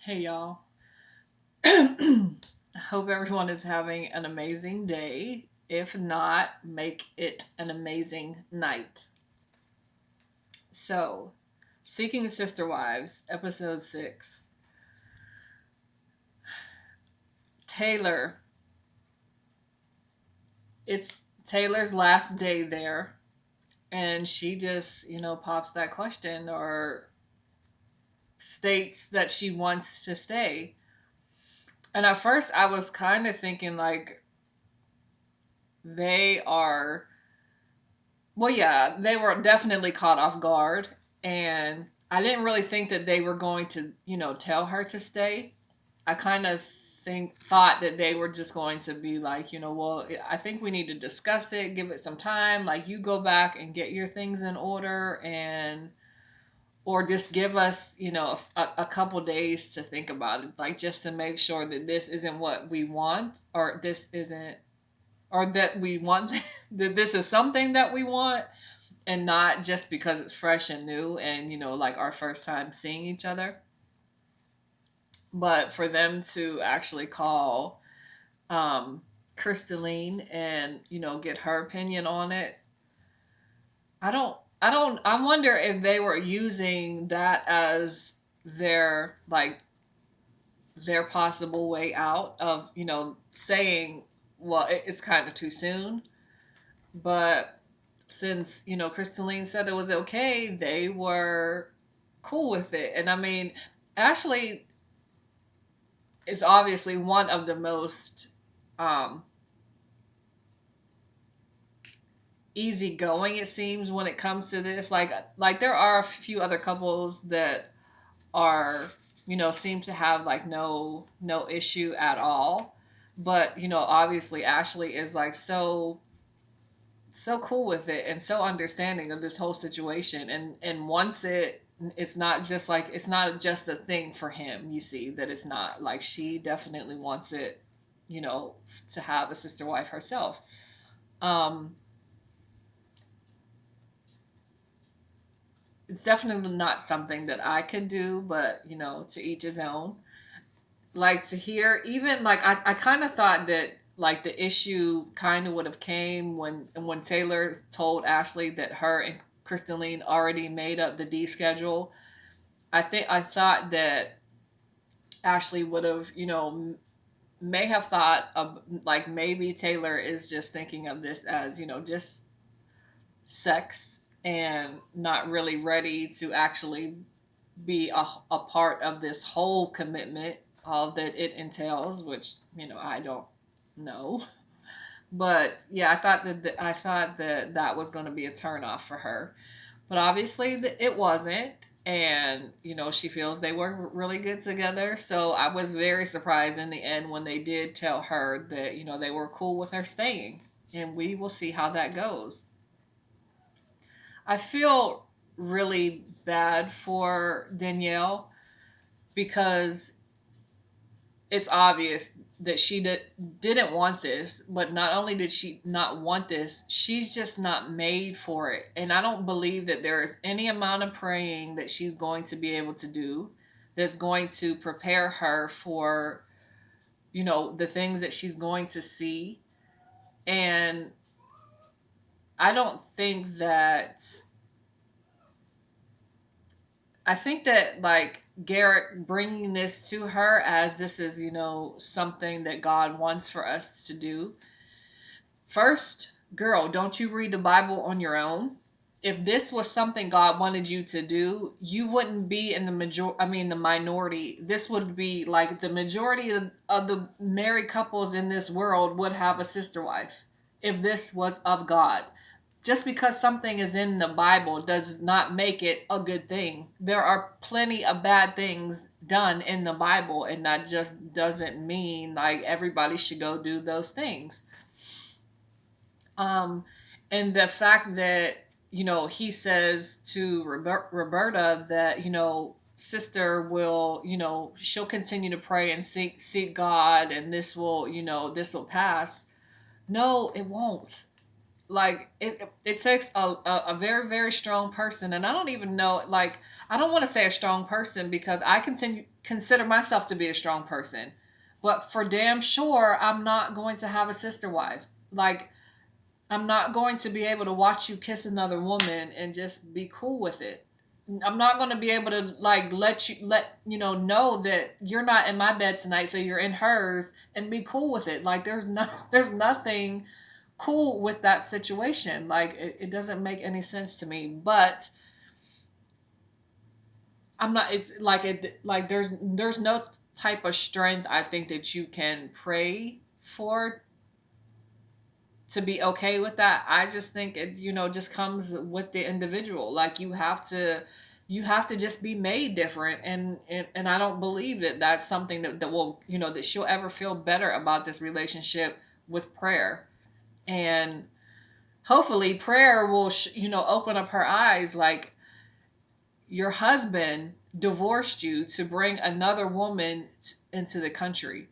Hey y'all. I hope everyone is having an amazing day. If not, make it an amazing night. So, Seeking Sister Wives, episode 6. Taylor. It's Taylor's last day there, and she just, pops that question or states that she wants to stay. And at first, I was kind of thinking, like, they are well, yeah, they were definitely caught off guard, and I didn't really think that they were going to, tell her to stay. I kind of thought that they were just going to be like, well, I think we need to discuss it, give it some time, like you go back and get your things in order and or just give us, a couple days to think about it, like just to make sure that this isn't what we want or this isn't or that we want that this is something that we want and not just because it's fresh and new and like our first time seeing each other, but for them to actually call um Crystalline and get her opinion on it. I wonder if they were using that as their like their possible way out of saying, well, it's kind of too soon, but since Crystalline said it was okay, they were cool with it. And I mean, Ashley is obviously one of the most um, easygoing, it seems, when it comes to this. Like there are a few other couples that are seem to have like no issue at all, but obviously Ashley is like so cool with it and so understanding of this whole situation, and once it's not just like it's not just a thing for him. You see that it's not like she definitely wants it, you know to have a sister wife herself. um it's definitely not something that I could do, but to each his own. Like, to hear, even like I kind of thought that like the issue kind of would have came when Taylor told Ashley that her and Crystalline already made up the D schedule. I thought that Ashley would have, may have thought of like maybe Taylor is just thinking of this as, just sex and not really ready to actually be a part of this whole commitment, all that it entails, which I don't know. But yeah, I thought that that was going to be a turnoff for her, but obviously it wasn't. And she feels they work really good together. So I was very surprised in the end when they did tell her that they were cool with her staying, and we will see how that goes. I feel really bad for Danielle because it's obvious that didn't want this, but not only did she not want this, she's just not made for it. And I don't believe that there is any amount of praying that she's going to be able to do that's going to prepare her for, the things that she's going to see. And I don't think that I think that like Garrett bringing this to her as this is, something that God wants for us to do. First, girl, don't you read the Bible on your own? If this was something God wanted you to do, you wouldn't be in the minority. This would be like the majority of the married couples in this world would have a sister wife if this was of God. Just because something is in the Bible does not make it a good thing. There are plenty of bad things done in the Bible, and that just doesn't mean like everybody should go do those things. Um, and the fact that he says to Roberta that sister will she'll continue to pray and seek God, and this will pass. No, it won't. like it takes a very very strong person, and I don't even know, like, I don't want to say a strong person because I continue consider myself to be a strong person, but for damn sure I'm not going to have a sister wife. Like, I'm not going to be able to watch you kiss another woman and just be cool with it. I'm not going to be able to, like, let know that you're not in my bed tonight, so you're in hers, and be cool with it. Like, there's nothing cool with that situation. Like, it doesn't make any sense to me. But I'm not. It's like there's no type of strength I think that you can pray for to be okay with that. I just think it, just comes with the individual. Like, you have to just be made different, and I don't believe that that's something that will, that she'll ever feel better about this relationship with prayer. And hopefully prayer will open up her eyes. Like, your husband divorced you to bring another woman into the country.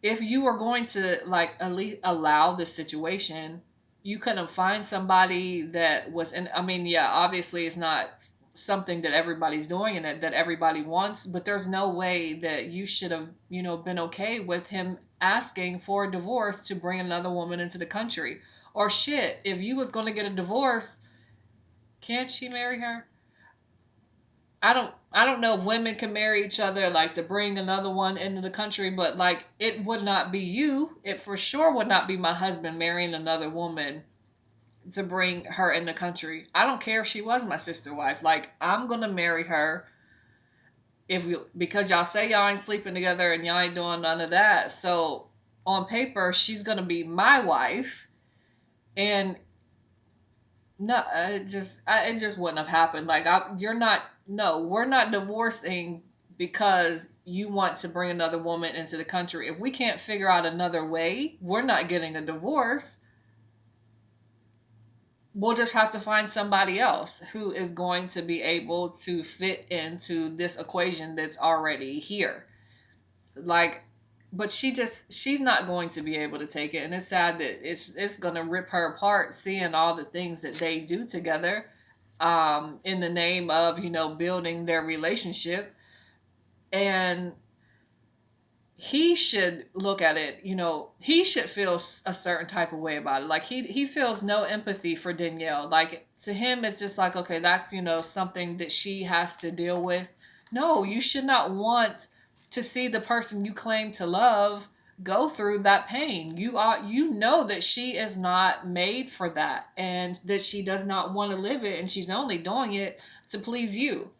If you were going to, like, at least allow this situation, you couldn't find somebody that was in. I mean, yeah, obviously it's not something that everybody's doing and that everybody wants, but there's no way that you should have, been okay with him asking for a divorce to bring another woman into the country. Or shit, if you was going to get a divorce, can't she marry her? I don't know if women can marry each other, like, to bring another one into the country, but, like, it would not be you. It for sure would not be my husband marrying another woman to bring her in the country. I don't care if she was my sister wife. Like, I'm gonna marry her if you because y'all say y'all ain't sleeping together and y'all ain't doing none of that. So on paper, she's gonna be my wife, and no, it just wouldn't have happened. Like, you're not. No, we're not divorcing because you want to bring another woman into the country. If we can't figure out another way, we're not getting a divorce. We'll just have to find somebody else who is going to be able to fit into this equation that's already here. Like, but she's not going to be able to take it, and it's sad that it's going to rip her apart seeing all the things that they do together, in the name of, building their relationship. And he should look at it, he should feel a certain type of way about it. Like, he feels no empathy for Dannielle. Like, to him it's just like, okay, that's, something that she has to deal with. No, you should not want to see the person you claim to love go through that pain. You know that she is not made for that, and that she does not want to live it, and she's only doing it to please you.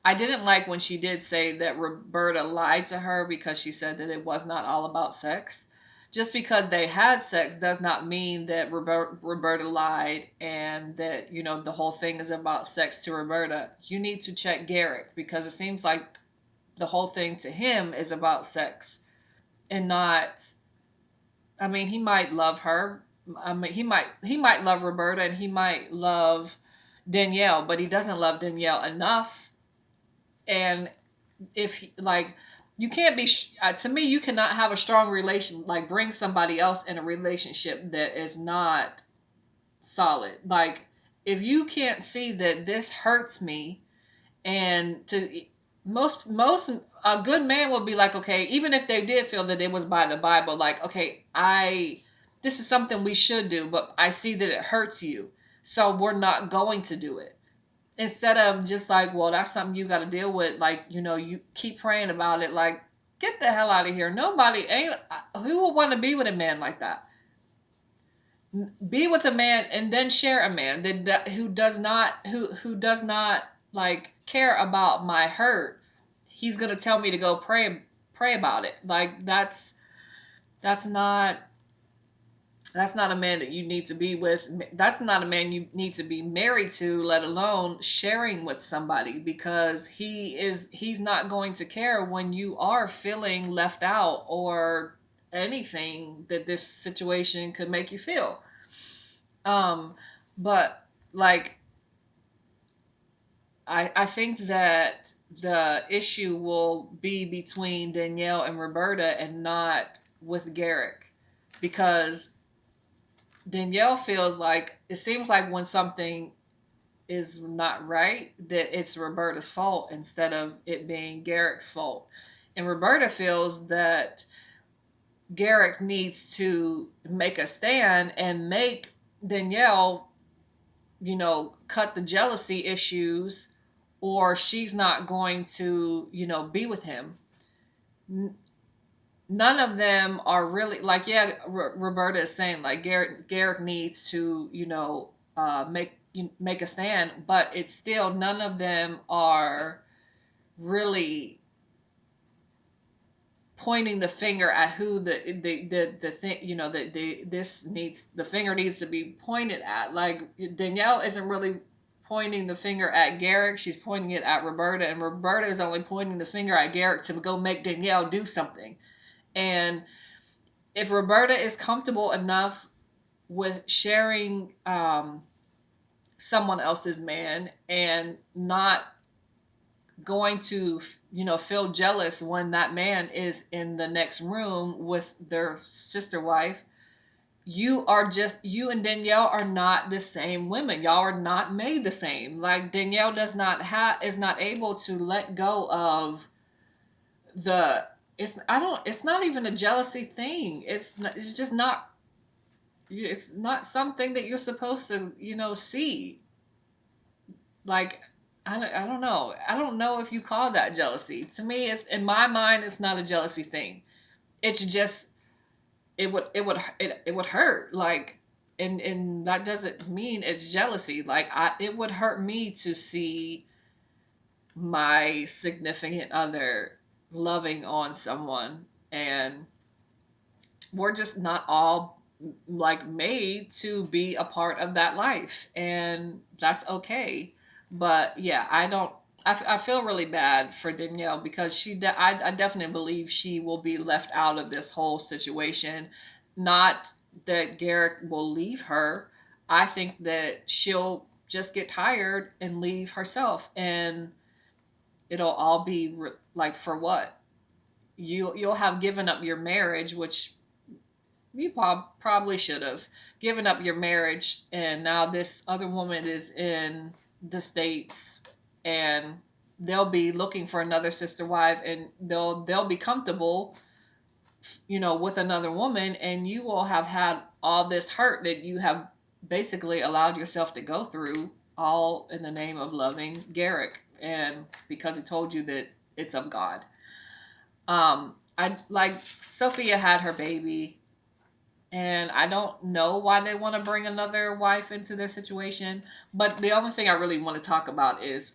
I didn't like when she did say that Roberta lied to her because she said that it was not all about sex. Just because they had sex does not mean that Roberta lied, and that, the whole thing is about sex to Roberta. You need to check Garrick, because it seems like the whole thing to him is about sex, and not. I mean, he might love her. I mean, he might love Roberta, and he might love Dannielle, but he doesn't love Dannielle enough. And if, like, you can't be, to me, you cannot have a strong relation, like, bring somebody else in a relationship that is not solid. Like, if you can't see that this hurts me, and to most a good man will be like, okay, even if they did feel that it was by the Bible, like, okay, I this is something we should do, but I see that it hurts you, so we're not going to do it. Instead of just like, well, that's something you got to deal with. Like, you keep praying about it. Like, get the hell out of here. Nobody ain't who would want to be with a man like that. Be with a man and then share a man who does not like care about my hurt. He's gonna tell me to go pray about it. Like, that's not that's not a man that you need to be with. That's not a man you need to be married to, let alone sharing with somebody, because he's not going to care when you are feeling left out, or anything that this situation could make you feel. Um, but, like, I think that the issue will be between Dannielle and Roberta, and not with Garrick, because Danielle feels like it seems like when something is not right, that it's Roberta's fault instead of it being Garrick's fault. And Roberta feels that Garrick needs to make a stand and make Danielle, cut the jealousy issues, or she's not going to, be with him. None of them are really like, yeah, Roberta is saying like Garrick needs to, make a stand, but it's still none of them are really pointing the finger at who the thing, that this needs, the finger needs to be pointed at. Like Danielle isn't really pointing the finger at Garrick, she's pointing it at Roberta, and Roberta is only pointing the finger at Garrick to go make Danielle do something. And if Roberta is comfortable enough with sharing someone else's man and not going to, feel jealous when that man is in the next room with their sister wife, you and Danielle are not the same women. Y'all are not made the same. Like Danielle is not able to let go of the it's not even a jealousy thing. It's just not, it's not something that you're supposed to, see. Like I don't know. I don't know if you call that jealousy. To me, it's, in my mind, it's not a jealousy thing. It's just it would hurt. Like, and that doesn't mean it's jealousy. Like it would hurt me to see my significant other loving on someone, and we're just not all like made to be a part of that life, and that's okay. But yeah, I feel really bad for Danielle because I definitely believe she will be left out of this whole situation. Not that Garrick will leave her. I think that she'll just get tired and leave herself, and it'll all be like, for what? You'll have given up your marriage, which you probably should have given up your marriage, and now this other woman is in the States, and they'll be looking for another sister wife, and they'll be comfortable, with another woman, and you will have had all this hurt that you have basically allowed yourself to go through, all in the name of loving Garrick, and because he told you that it's of God. I like Sophia had her baby, and I don't know why they want to bring another wife into their situation. But the only thing I really want to talk about is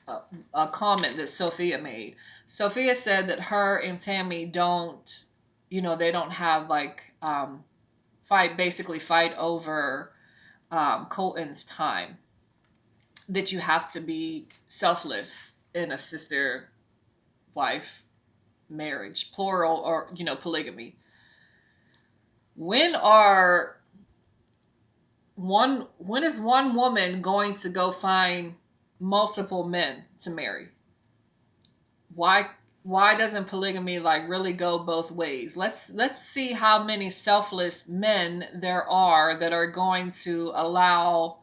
a comment that Sophia made. Sophia said that her and Tammy don't, they don't have like fight over Colton's time. That you have to be selfless in a sister wife marriage, plural, or polygamy. When is one woman going to go find multiple men to marry? Why doesn't polygamy like really go both ways? Let's see how many selfless men there are that are going to allow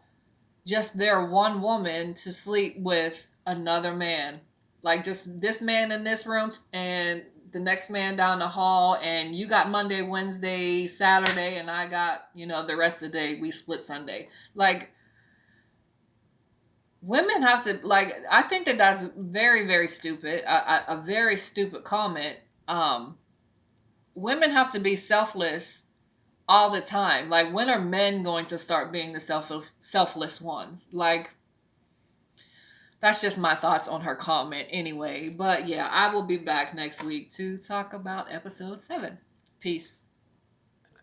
just their one woman to sleep with another man. Like just this man in this room and the next man down the hall, and you got Monday, Wednesday, Saturday, and I got, the rest of the day, we split Sunday. Like, women have to, like, I think that that's very, very stupid, a very stupid comment. Women have to be selfless all the time. Like, when are men going to start being the selfless ones? Like, that's just my thoughts on her comment anyway. But yeah, I will be back next week to talk about episode 7. Peace.